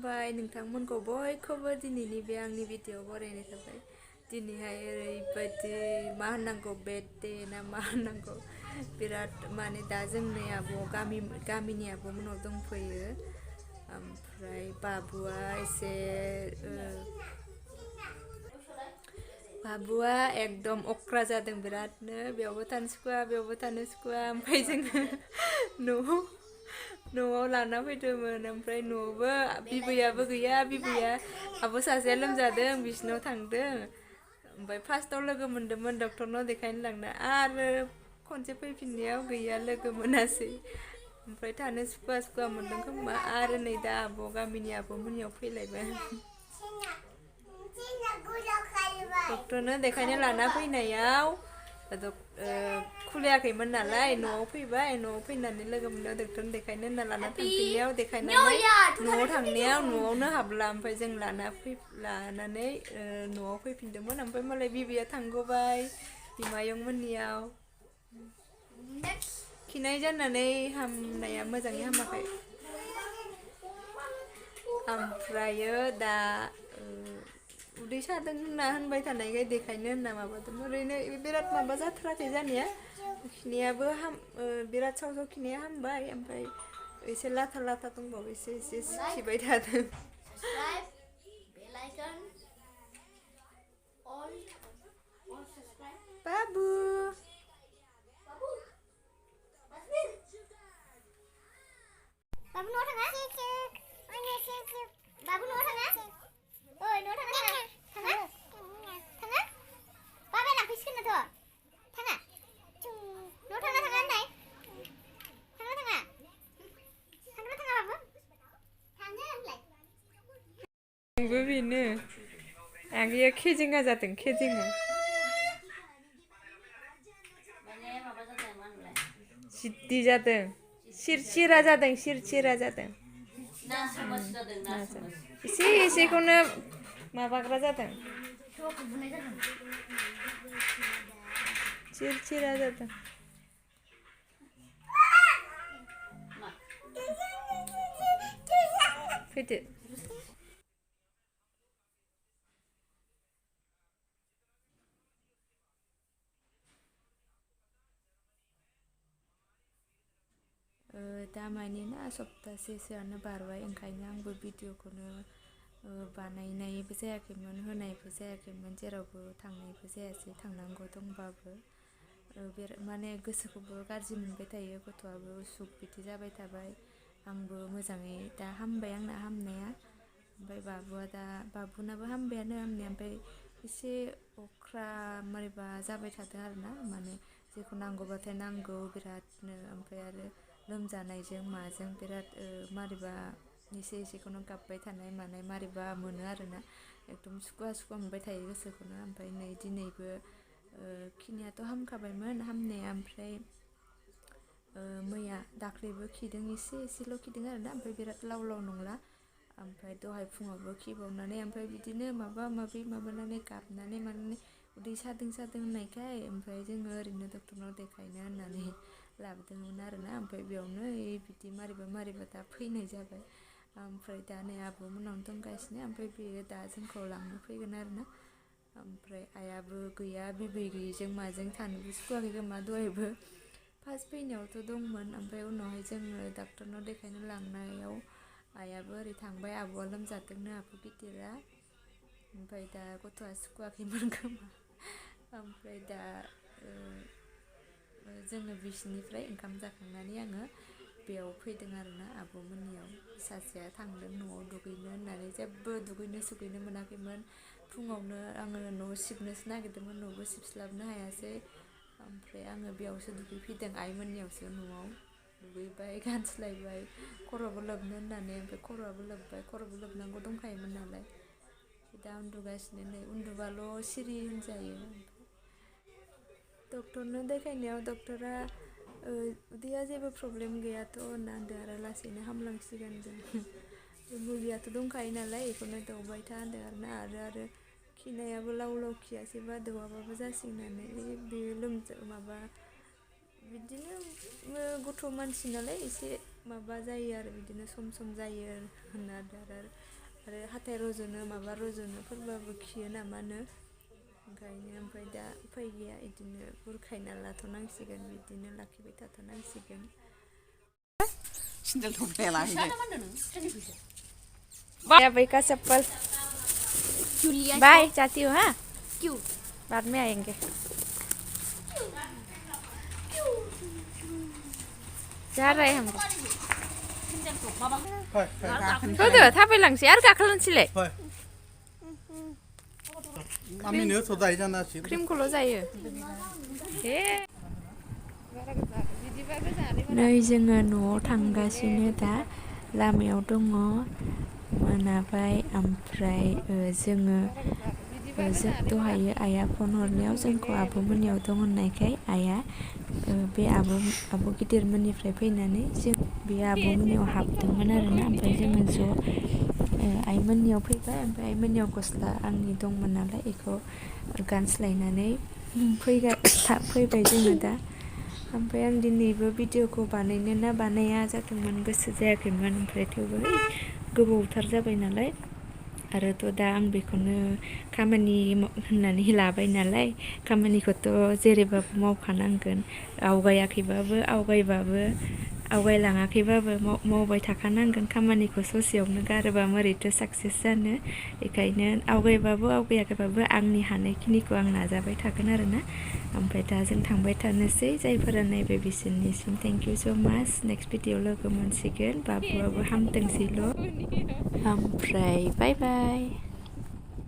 खुलुमबाय नोंथांमोनखौ बयखौबो दिनैनि बे आंनि भिडिअ बरायनाय थाबाय। दिनैहाय ओरैबायदि मा होननांगौ बेडे ना मा होननांगौ बिराद माने दा जोंनि गामिनि आब'मोनाव दंफैयो। ओमफ्राय बाबुआ एसे बाबुआ एकदम अक्रा जादों बिरादनो, बेयावबो थानो सुखुवा बेयावबो थानो सुखुवा। ओमफ्राय जोङो न'आव लाना फैदोंमोन। ओमफ्राय न'आवबो बिबैयाबो गैया, बिबैया आब' सासेया लोमजादों बिसिनाव थांदों। ओमफ्राय फार्स्टआव लोगो मोनदोंमोन डक्टरनाव देखायनो लांना, आरो खनसे फैफिननायाव गैया लोगो मोनासै। ओमफ्राय थानो सुखुवा मोनदों खोमा, आरो नै दा गामिनि आब'मोननियाव फैलायबाय। डक्टरनो देखायनो लाना फैनायाव खुलियाखैमोन नालाय न'आव फैबाय। न'आव फैनानै लोगो मोननायाव डक्टरनो देखायनो होनना लाना थांफिननायाव देखायनानै न'आव थांनायाव न'आवनो हाबला। ओमफ्राय जों लानानै न'आव फैफिनदोंमोन। ओमफ्राय मालाय बिबैया थांगबाय बिमायंमोननियाव। खिनाय जानानै हामनाया मोजाङै हामाखै। ओमफ्रायो दा उदै सादों होनना होनबाय थानायखाय देखायनो होनना माबादोंमोन। ओरैनो बिराद माबा जाथाराखै जानाया, खिनायाबो बिराद साव खिनाया हामबाय। ओमफ्राय एसे लाथा दंबावो, एसे खिबाय थादों। बाबु बाबु न'आव थाङा? बाबु न'आव थाङा? ओइ न'आव थाङा? बाबाया लांफैसिगोननोथ'। थाङा? न'आव थाङा होननाय? थाङा? बाबु? थाङो होनलाय? आंबो बेनो आगैया खेजेंगा जादों, खेजेंगा। जिद्दि जादों, सिरसिरा जादों। एसेखौनो माबाग्रा जादों, सिरसिरा जादों। फैदो। दामानि ना सप्तासेसोआनो बारबाय, ओंखायनो आंबो भिडिअखौनो बानायनायबो जायाखैमोन, होनायबो जायाखैमोन, जेरावबो थांनायबो जायासै। थांनांगौ दंबाबो माने गोसोखौबो गाज्रि मोनबाय थायो। गथ'आबो उसुख बिदि जाबाय थाबाय। आंबो मोजाङै दा हामबाय आंना हामनाया। ओमफ्राय बाबुनाबो हामबायानो हामनाया। ओमफ्राय एसे अख्रा मारैबा जाबाय थादों आरोना, माने जेखौ नांगौबाथाय नांगौ बिरादनो। ओमफ्राय आरो लोमजानायजों माजों बिराद मारैबा एसेखौनो गाबबाय थानाय मानाय मारैबा मोनो आरोना, एकदम सुखुवा मोनबाय थायो गोसोखौनो। ओमफ्राय नै दिनैबो खिनायाथ' हामखाबायमोन हामनाया। ओमफ्राय मैया दाख्लैबो खिदों, एसेल' खिदों आरोना। ओमफ्राय बिराद लाव नंला। ओमफ्राय दहाय फुङावबो खिबावनानै, ओमफ्राय बिदिनो माबा माबि माबानानै गाबनानै मानानै उदै सादों होननायखाय ओमफ्राय जोङो ओरैनो डक्टरनाव देखायनो होननानै लाबोदोंमोन आरोना। ओमफ्राय बेयावनो बिदि मारैबा दा फैनाय जाबाय। ओमफ्राय दा नै आब'मोनावनो दंगासिनो। ओमफ्राय बेयो दा जोंखौ लांनो फैगोन आरोना। ओमफ्राय आइयाबो गैया, बिबै गैयिजों माजों थानोबो सुखुवाखै खोमा। दहायबो फार्स्ट फैनायावथ' दंमोन, ओमफ्राय उनावहाय जोङो डाक्टरनाव देखायनो लांनायाव आइयाबो ओरै थांबाय। आब'आ लोमजादोंनो, आब' गिदिरा। ओमफ्राय दा गथ'आ सुखुवाखैमोन खोमा। ओमफ्राय दा जोङो बिसिनिफ्राय ओंखाम जाखांनानै आङो बेयाव फैदों आरोना, आब'मोननियाव। सासेया थांदों न'आव दुगैनो होननानै, जेबो दुगैनो सुगैनो मोनाखैमोन। फुङावनो आङो न' सिबनोसो नागिरदोंमोन, न'बो सिबस्लाबनो हायासै। ओमफ्राय आङो बेयावसो दुगैफैदों, आइमोननियावसो। न'आव दुगैबाय, गानस्लायबाय, खर'बो लोबनो होननानै। ओमफ्राय खर'आबो लोब्बाय, खर'बो लोबनांगौ दंखायोमोन नालाय। दा उन्दुगासिनो, नै उन्दुबाल' सिरि होनजायो। डक्टरनो देखायनायाव डक्टरा उदैया जेबो प्रब्लेम गैयाथ' होनना होनदों आरो, लासैनो हामलांसिगोन जों। मुलियाथ' दंखायो नालाय, बेखौनो दौबाय था होनदों आरोना। आरो खिनायाबो लाव खियासैबा दौवाबाबो जासिगोन होननानै। बे माबा बिदिनो गथ' मानसि नालाय एसे माबा जायो आरो बिदिनो सम जायो होनना आरो हाथाय रज'नो माबा रज'नो फोरबाबो खियो नामानो ओंखायनो ओमफ्राय दा उफाय गैया इदिनो बुरखायना लाथ'नांसिगोन बिदिनो लाखिबाय थाथ'नांसिगोन सिन्देल थंखाया लाहैनो भाई का चप्पल बाय जाती हो हाँ क्यों बाद में आएंगे जा रहे हम होदो थाबायलांसै आरो गाखोलांसैलाय क्रिमखौल' जायो नै जोङो न'आव थांगासिनो दा लामायाव दङ मोनाबाय ओमफ्राय जोङो दहायो आइया फन हरनायाव जोंखौ आब'मोननियाव दं होननायखाय आइया बे आब' गिदिरमोननिफ्राय फैनानै जों बे आब'मोननियाव हाबदोंमोन आरोना ओमफ्राय जोङो ज' आइमोननियाव फैबाय ओमफ्राय आइमोननियाव गस्ला आंनि दंमोन नालाय बेखौ गानस्लायनानै फैबाय जोङो दा ओमफ्राय आं दिनैबो भिडिअखौ बानायनो ना बानाया जादोंमोन गोसो जायाखैमोन ओमफ्राय थेवबो गोबावथार जाबाय नालाय आरोथ' दा आं बेखौनो खामानि होननानै लाबाय नालाय खामानिखौथ' जेरैबाबो मावखानांगोन आवगायलाङाखैबाबो मावबाय थाखानांगोन खामानिखौ ससेयावनो गारोबा मोरैथो साक्सेस जानो बेखायनो आवगायाखैबाबो आंनि हानायखिनिखौ आं नाजाबाय थागोन आरोना ओमफ्राय दा जों थांबाय थानोसै जायफोरा नायबाय बिसोरनिसिम थेंक इउ स' माच नेक्स्ट भिडिअ लोगो मोनसिगोन बाबुआबो हामथोंसैल' ओमफ्राय बाय बाय